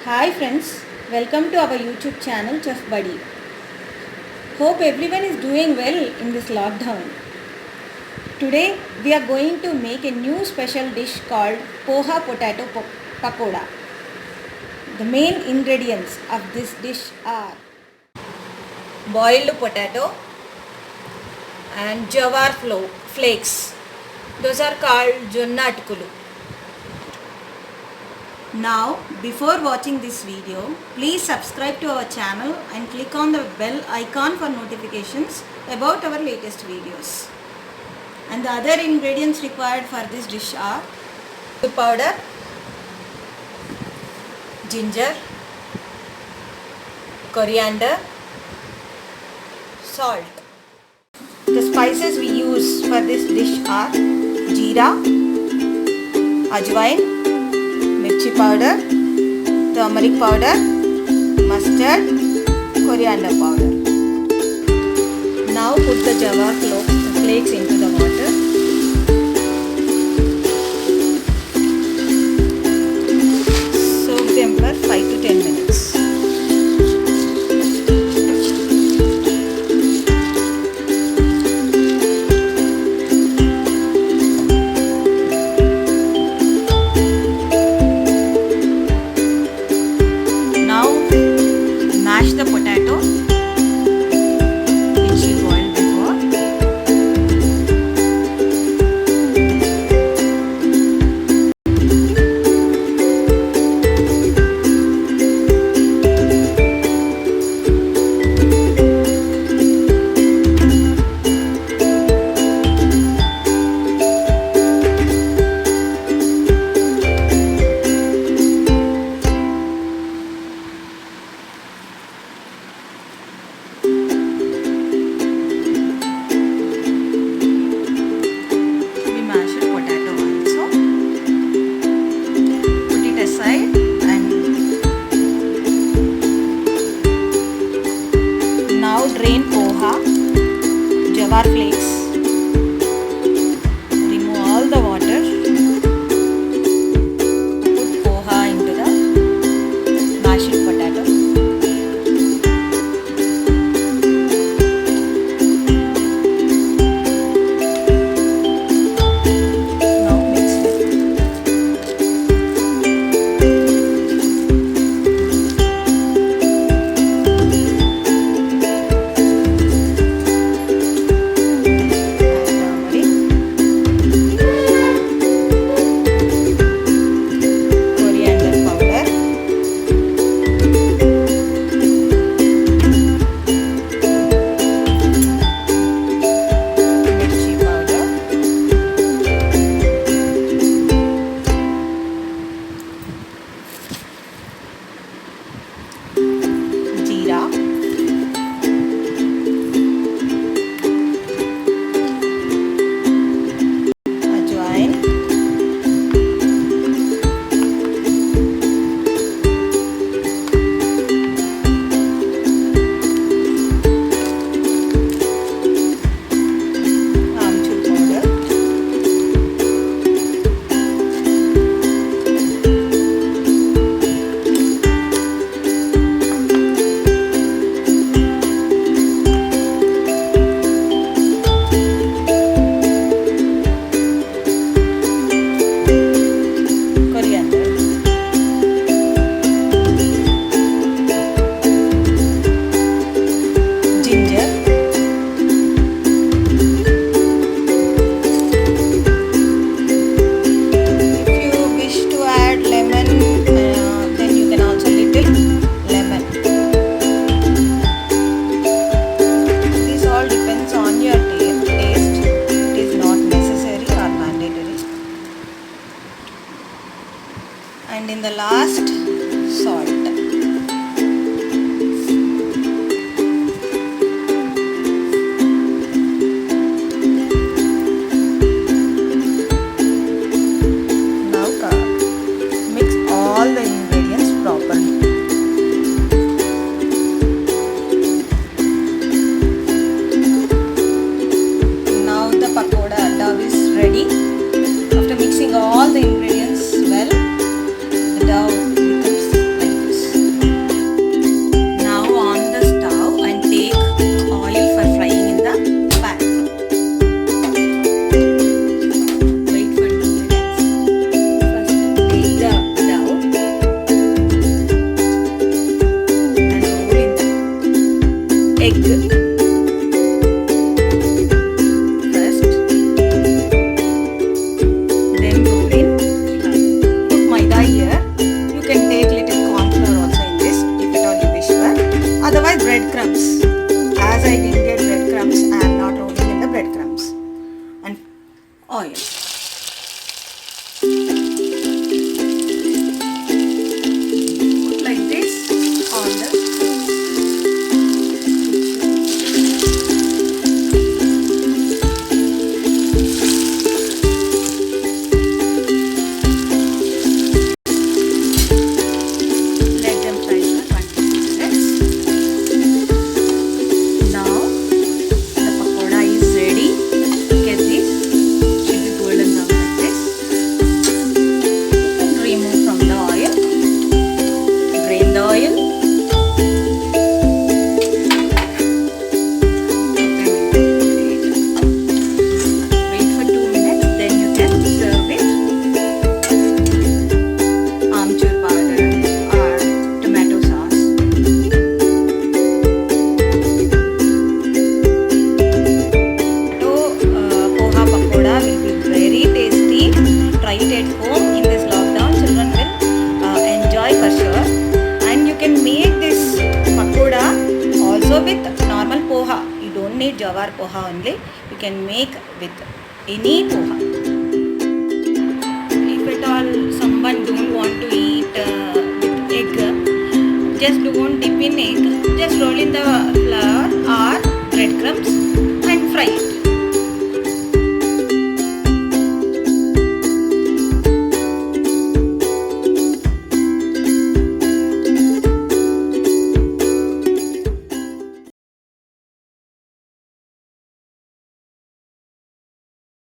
Hi friends, welcome to our YouTube channel Chef Buddy. Hope everyone is doing well in this lockdown. Today we are going to make a new special dish called Poha Potato Pakoda. The main ingredients of this dish are boiled potato and jawar flakes. Those are called jonna atkulu. Now, before watching this video, please subscribe to our channel and click on the bell icon for notifications about our latest videos. And the other ingredients required for this dish are powder, ginger, coriander, salt. The spices we use for this dish are jeera, ajwain, mirchi powder, turmeric powder, mustard, coriander powder. Now put the jawar flakes into the water. Soak them for 5 to 10 minutes. Mash the potato which you boiled before. Drain poha, jawar flakes, remove all the water, put poha into the mashed potato. Now mix it. And in the last, salt. Now mix all the ingredients properly. Now the pakoda dough is ready. After mixing all the ingredients well, the dough becomes like this. homemade jawar poha only. You can make with any poha. If at all someone don't want to eat with egg, just don't dip in egg. Just roll in the flour